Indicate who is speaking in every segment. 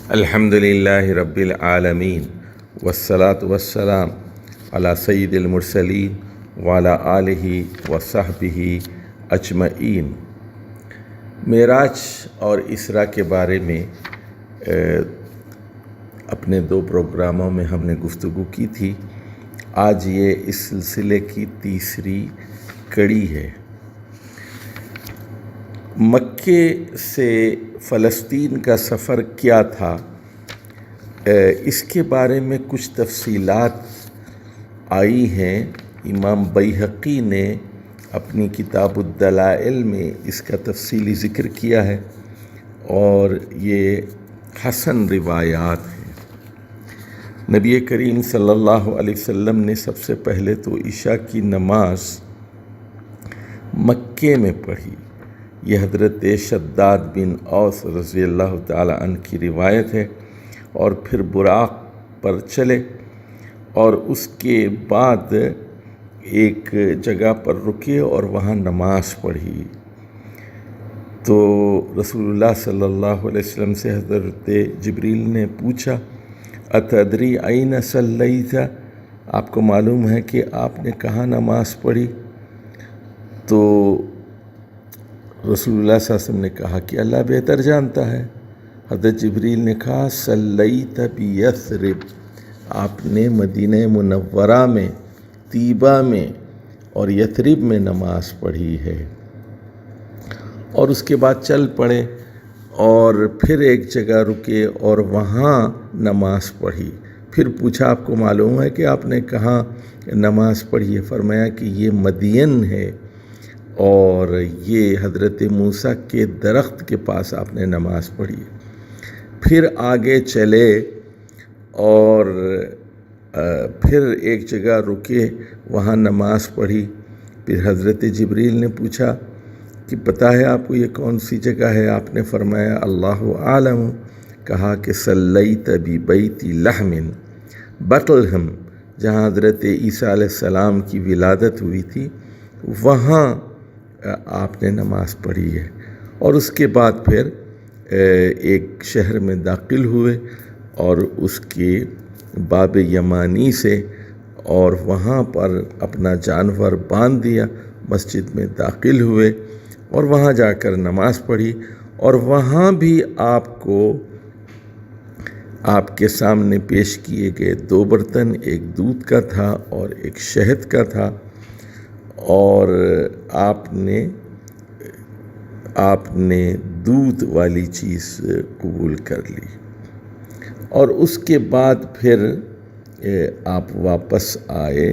Speaker 1: الحمدللہ رب العالمین والصلاة والسلام علی سید المرسلین وعلی آلہ وصحبہ اجمعین۔ معراج اور اسراء کے بارے میں اپنے 2 پروگراموں میں ہم نے گفتگو کی تھی۔ آج یہ اس سلسلے کی تیسری کڑی ہے۔ مکے سے فلسطین کا سفر کیا تھا، اس کے بارے میں کچھ تفصیلات آئی ہیں۔ امام بیہقی نے اپنی کتاب الدلائل میں اس کا تفصیلی ذکر کیا ہے اور یہ حسن روایات ہیں۔ نبی کریم صلی اللہ علیہ وسلم نے سب سے پہلے تو عشاء کی نماز مکے میں پڑھی۔ یہ حضرت شداد بن اوس رضی اللہ تعالی عنہ کی روایت ہے۔ اور پھر براق پر چلے اور اس کے بعد ایک جگہ پر رکے اور وہاں نماز پڑھی۔ تو رسول اللہ صلی اللہ علیہ وسلم سے حضرت جبریل نے پوچھا، اتدری این صلیت؟ آپ کو معلوم ہے کہ آپ نے کہاں نماز پڑھی؟ تو رسول اللہ صلی اللہ علیہ وسلم نے کہا کہ اللہ بہتر جانتا ہے۔ حضرت جبریل نے کہا صلیت بیثرب، آپ نے مدینہ منورہ میں، طیبہ میں اور یثرب میں نماز پڑھی ہے۔ اور اس کے بعد چل پڑے اور پھر ایک جگہ رکے اور وہاں نماز پڑھی۔ پھر پوچھا آپ کو معلوم ہے کہ آپ نے کہاں نماز پڑھی ہے؟ فرمایا کہ یہ مدین ہے اور یہ حضرت موسیٰ کے درخت کے پاس آپ نے نماز پڑھی۔ پھر آگے چلے اور پھر ایک جگہ رکے، وہاں نماز پڑھی۔ پھر حضرت جبریل نے پوچھا کہ پتہ ہے آپ کو یہ کون سی جگہ ہے؟ آپ نے فرمایا اللہ عالم۔ کہا کہ صلیت ببیت لحم بیتلہم، جہاں حضرت عیسیٰ علیہ السلام کی ولادت ہوئی تھی، وہاں آپ نے نماز پڑھی ہے۔ اور اس کے بعد پھر ایک شہر میں داخل ہوئے اور اس کے باب یمانی سے، اور وہاں پر اپنا جانور باندھ دیا، مسجد میں داخل ہوئے اور وہاں جا کر نماز پڑھی۔ اور وہاں بھی آپ کو آپ کے سامنے پیش کیے گئے 2 برتن، ایک دودھ کا تھا اور ایک شہد کا تھا، اور آپ نے دودھ والی چیز قبول کر لی۔ اور اس کے بعد پھر آپ واپس آئے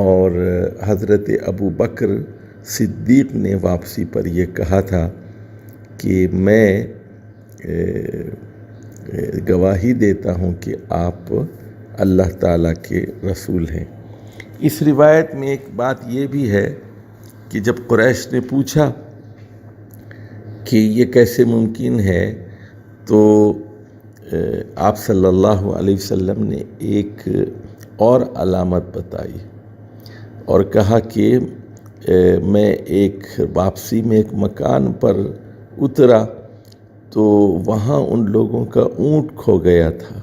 Speaker 1: اور حضرت ابو بکر صدیق نے واپسی پر یہ کہا تھا کہ میں گواہی دیتا ہوں کہ آپ اللہ تعالیٰ کے رسول ہیں۔ اس روایت میں ایک بات یہ بھی ہے کہ جب قریش نے پوچھا کہ یہ کیسے ممکن ہے، تو آپ صلی اللہ علیہ وسلم نے ایک اور علامت بتائی اور کہا کہ میں ایک واپسی میں ایک مکان پر اترا تو وہاں ان لوگوں کا اونٹ کھو گیا تھا،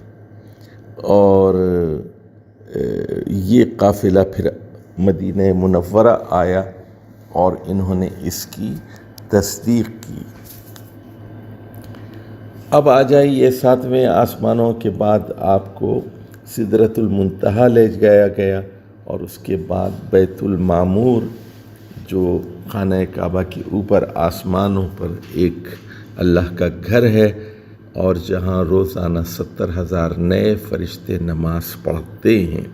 Speaker 1: اور یہ قافلہ پھر مدینہ منورہ آیا اور انہوں نے اس کی تصدیق کی۔ اب آ جائیے 7ویں آسمانوں کے بعد آپ کو سدرۃ المنتہا لے جایا گیا، اور اس کے بعد بیت المعمور جو خانہ کعبہ کے اوپر آسمانوں پر ایک اللہ کا گھر ہے، اور جہاں روزانہ 70,000 نئے فرشتے نماز پڑھتے ہیں۔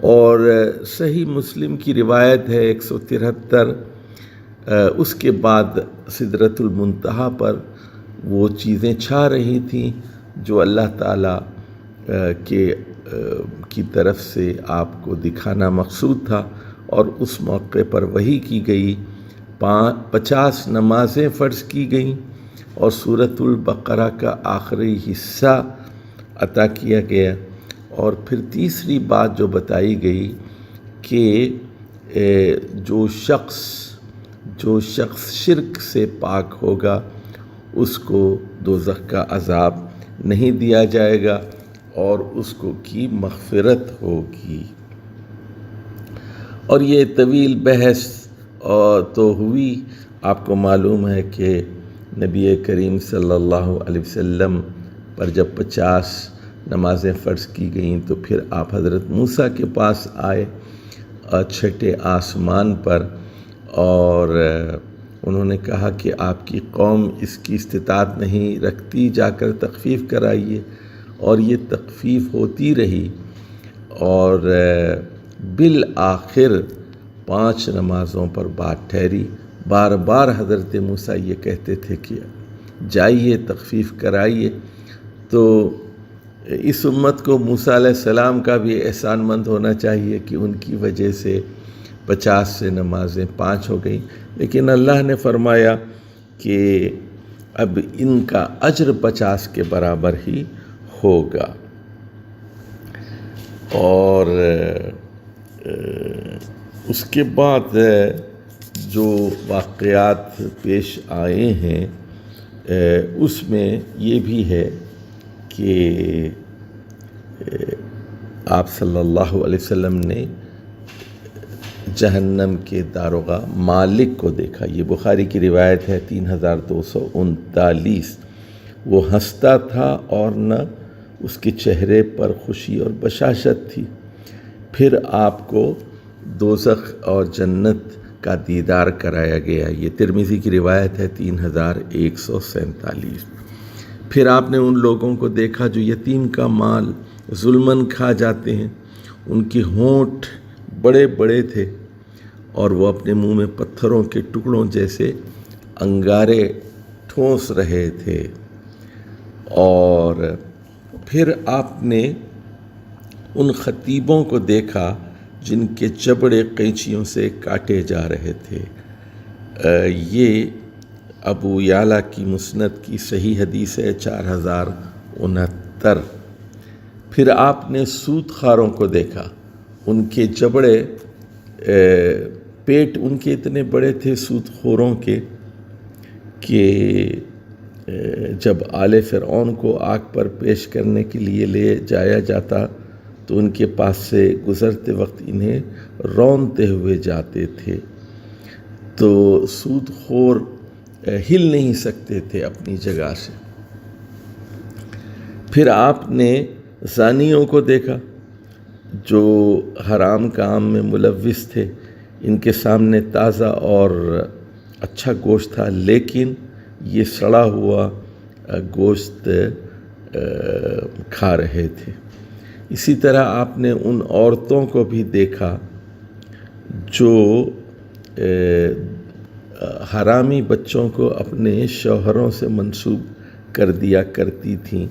Speaker 1: اور صحیح مسلم کی روایت ہے 173۔ اس کے بعد سدرۃ المنتہا پر وہ چیزیں چھا رہی تھیں جو اللہ تعالیٰ کی طرف سے آپ کو دکھانا مقصود تھا، اور اس موقع پر وحی کی گئی، 50 نمازیں فرض کی گئیں اور سورۃ البقرہ کا آخری حصہ عطا کیا گیا۔ اور پھر تیسری بات جو بتائی گئی کہ جو شخص شرک سے پاک ہوگا اس کو دوزخ کا عذاب نہیں دیا جائے گا اور اس کو کی مغفرت ہوگی۔ اور یہ طویل بحث تو ہوئی، آپ کو معلوم ہے کہ نبی کریم صلی اللہ علیہ وسلم پر جب 50 نمازیں فرض کی گئیں تو پھر آپ حضرت موسیٰ کے پاس آئے چھٹے آسمان پر، اور انہوں نے کہا کہ آپ کی قوم اس کی استطاعت نہیں رکھتی، جا کر تخفیف کرائیے، اور یہ تخفیف ہوتی رہی، اور بالآخر 5 نمازوں پر بات ٹھہری۔ بار بار حضرت موسیٰ یہ کہتے تھے کہ جائیے تخفیف کرائیے، تو اس امت کو موسیٰ علیہ السلام کا بھی احسان مند ہونا چاہیے کہ ان کی وجہ سے 50 سے نمازیں 5 ہو گئیں، لیکن اللہ نے فرمایا کہ اب ان کا اجر 50 کے برابر ہی ہوگا۔ اور اس کے بعد جو واقعات پیش آئے ہیں اس میں یہ بھی ہے کہ آپ صلی اللہ علیہ وسلم نے جہنم کے داروغہ مالک کو دیکھا۔ یہ بخاری کی روایت ہے 3239۔ وہ ہنستا تھا اور نہ اس کے چہرے پر خوشی اور بشاشت تھی۔ پھر آپ کو دوزخ اور جنت کا دیدار کرایا گیا۔ یہ ترمذی کی روایت ہے 3147۔ پھر آپ نے ان لوگوں کو دیکھا جو یتیم کا مال ظلماً کھا جاتے ہیں، ان کے ہونٹ بڑے بڑے تھے اور وہ اپنے منہ میں پتھروں کے ٹکڑوں جیسے انگارے ٹھونس رہے تھے۔ اور پھر آپ نے ان خطیبوں کو دیکھا جن کے جبڑے قینچیوں سے کاٹے جا رہے تھے۔ یہ ابو یعلا کی مسند کی صحیح حدیث ہے 4069۔ پھر آپ نے سود خواروں کو دیکھا، ان کے جبڑے پیٹ ان کے اتنے بڑے تھے سود خوروں کے کہ جب آل فرعون کو آگ پر پیش کرنے کے لیے لے جایا جاتا تو ان کے پاس سے گزرتے وقت انہیں رونتے ہوئے جاتے تھے، تو سود خور ہل نہیں سکتے تھے اپنی جگہ سے۔ پھر آپ نے زانیوں کو دیکھا جو حرام کام میں ملوث تھے، ان کے سامنے تازہ اور اچھا گوشت تھا لیکن یہ سڑا ہوا گوشت کھا رہے تھے۔ اسی طرح آپ نے ان عورتوں کو بھی دیکھا جو حرامی بچوں کو اپنے شوہروں سے منسوب کر دیا کرتی تھیں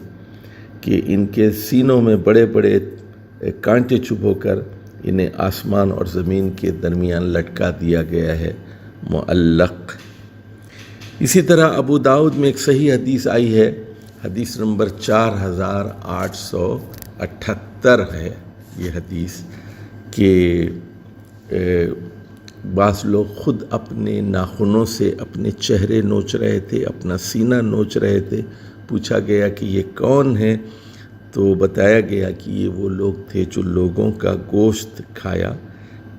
Speaker 1: کہ ان کے سینوں میں بڑے بڑے کانٹے چبھو کر انہیں آسمان اور زمین کے درمیان لٹکا دیا گیا ہے، معلق۔ اسی طرح ابو داؤد میں ایک صحیح حدیث آئی ہے، حدیث نمبر 4878 ہے یہ حدیث، کہ بعض لوگ خود اپنے ناخنوں سے اپنے چہرے نوچ رہے تھے، اپنا سینہ نوچ رہے تھے۔ پوچھا گیا کہ یہ کون ہے، تو بتایا گیا کہ یہ وہ لوگ تھے جو لوگوں کا گوشت کھایا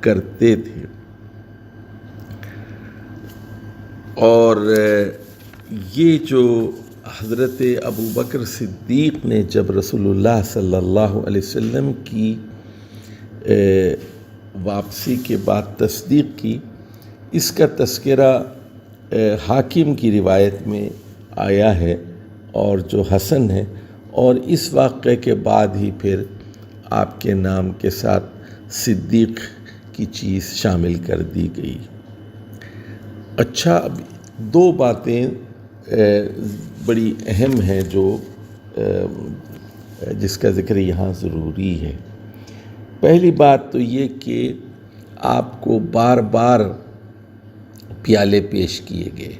Speaker 1: کرتے تھے۔ اور یہ جو حضرت ابو بکر صدیق نے جب رسول اللہ صلی اللہ علیہ وسلم کی واپسی کے بعد تصدیق کی، اس کا تذکرہ حاکم کی روایت میں آیا ہے اور جو حسن ہے، اور اس واقعے کے بعد ہی پھر آپ کے نام کے ساتھ صدیق کی چیز شامل کر دی گئی۔ اچھا، اب 2 باتیں بڑی اہم ہیں جو جس کا ذکر یہاں ضروری ہے۔ پہلی بات تو یہ کہ آپ کو بار بار پیالے پیش کیے گئے،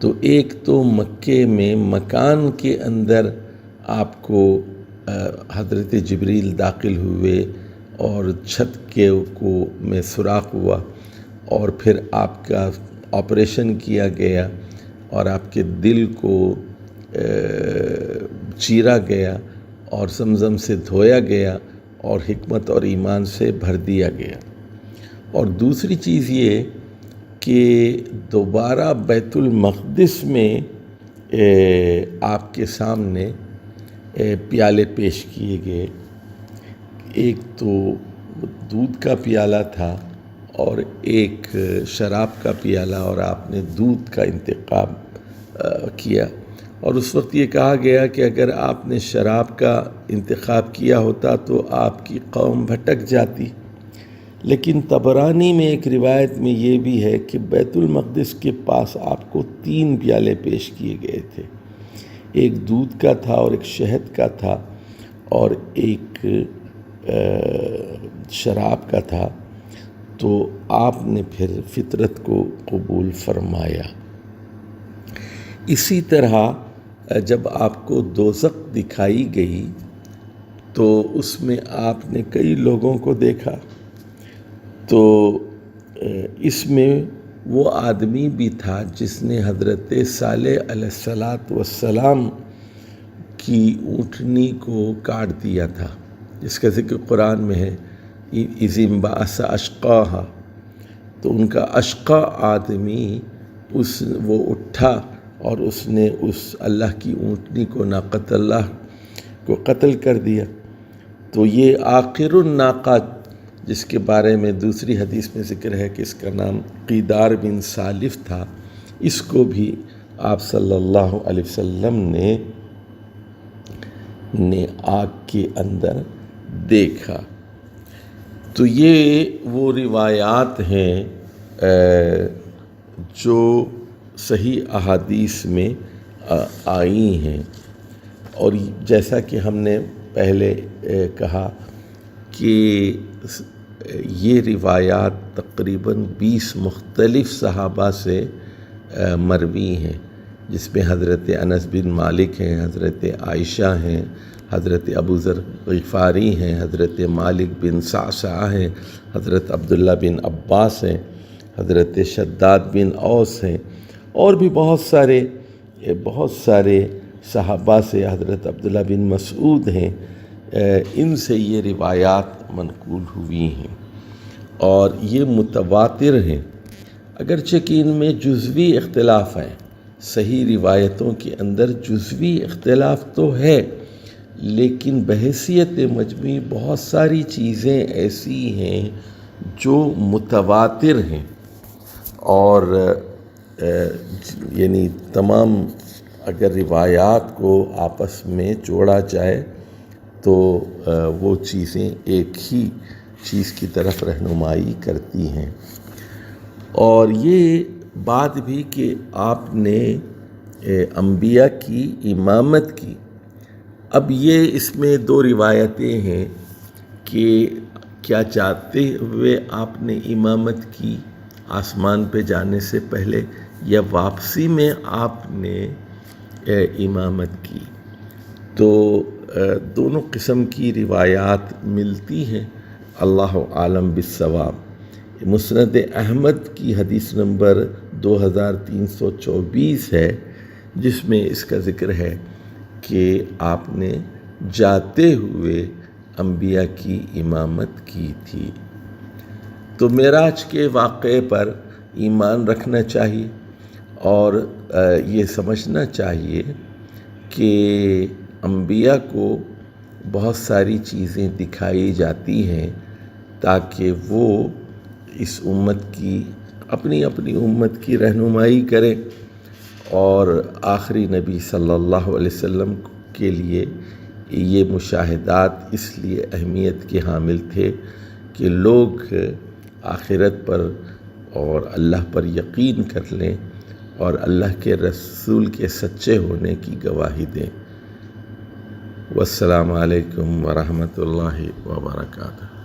Speaker 1: تو ایک تو مکے میں مکان کے اندر آپ کو حضرت جبریل داخل ہوئے اور چھت کے میں سوراخ ہوا، اور پھر آپ کا آپریشن کیا گیا اور آپ کے دل کو چیرا گیا اور زمزم سے دھویا گیا اور حکمت اور ایمان سے بھر دیا گیا۔ اور دوسری چیز یہ کہ دوبارہ بیت المقدس میں آپ کے سامنے پیالے پیش کیے گئے۔ ایک تو دودھ کا پیالہ تھا اور ایک شراب کا پیالہ، اور آپ نے دودھ کا انتخاب کیا۔ اور اس وقت یہ کہا گیا کہ اگر آپ نے شراب کا انتخاب کیا ہوتا تو آپ کی قوم بھٹک جاتی۔ لیکن طبرانی میں ایک روایت میں یہ بھی ہے کہ بیت المقدس کے پاس آپ کو 3 پیالے پیش کیے گئے تھے، ایک دودھ کا تھا اور ایک شہد کا تھا اور ایک شراب کا تھا۔ تو آپ نے پھر فطرت کو قبول فرمایا۔ اسی طرح جب آپ کو دوزخ دکھائی گئی تو اس میں آپ نے کئی لوگوں کو دیکھا، تو اس میں وہ آدمی بھی تھا جس نے حضرت صالح علیہ السلام کی اونٹنی کو کاٹ دیا تھا، جس کا ذکر قرآن میں ہے، اِذِ انبعث اشقاہا۔ تو ان کا اشقا آدمی وہ اٹھا اور اس نے اس اللہ کی اونٹنی کو، ناقۃ اللہ کو قتل کر دیا۔ تو یہ آخر الناقہ، جس کے بارے میں دوسری حدیث میں ذکر ہے کہ اس کا نام قیدار بن سالف تھا، اس کو بھی آپ صلی اللہ علیہ وسلم نے آگ کے اندر دیکھا۔ تو یہ وہ روایات ہیں جو صحیح احادیث میں آئی ہیں۔ اور جیسا کہ ہم نے پہلے کہا کہ یہ روایات تقریباً 20 مختلف صحابہ سے مروی ہیں، جس میں حضرت انس بن مالک ہیں، حضرت عائشہ ہیں، حضرت ابو ذر غفاری ہیں، حضرت مالک بن صعصعہ ہیں، حضرت عبداللہ بن عباس ہیں، حضرت شداد بن اوس ہیں، اور بھی بہت سارے صحابہ سے، حضرت عبداللہ بن مسعود ہیں، ان سے یہ روایات منقول ہوئی ہیں اور یہ متواتر ہیں، اگرچہ کہ ان میں جزوی اختلاف ہے۔ صحیح روایتوں کے اندر جزوی اختلاف تو ہے، لیکن بحیثیت مجموعی بہت ساری چیزیں ایسی ہیں جو متواتر ہیں، اور یعنی تمام اگر روایات کو آپس میں جوڑا جائے تو وہ چیزیں ایک ہی چیز کی طرف رہنمائی کرتی ہیں۔ اور یہ بات بھی کہ آپ نے انبیاء کی امامت کی، اب یہ اس میں 2 روایتیں ہیں کہ کیا چاہتے ہوئے آپ نے امامت کی آسمان پہ جانے سے پہلے، یا واپسی میں آپ نے امامت کی؟ تو دونوں قسم کی روایات ملتی ہیں، اللہ عالم بالصواب۔ مسند احمد کی حدیث نمبر 2324 ہے، جس میں اس کا ذکر ہے کہ آپ نے جاتے ہوئے انبیاء کی امامت کی تھی۔ تو معراج کے واقعے پر ایمان رکھنا چاہیے اور یہ سمجھنا چاہیے کہ انبیاء کو بہت ساری چیزیں دکھائی جاتی ہیں تاکہ وہ اس امت کی اپنی امت کی رہنمائی کریں، اور آخری نبی صلی اللہ علیہ وسلم کے لیے یہ مشاہدات اس لیے اہمیت کے حامل تھے کہ لوگ آخرت پر اور اللہ پر یقین کر لیں اور اللہ کے رسول کے سچے ہونے کی گواہی دیں۔ والسلام علیکم ورحمۃ اللہ وبرکاتہ۔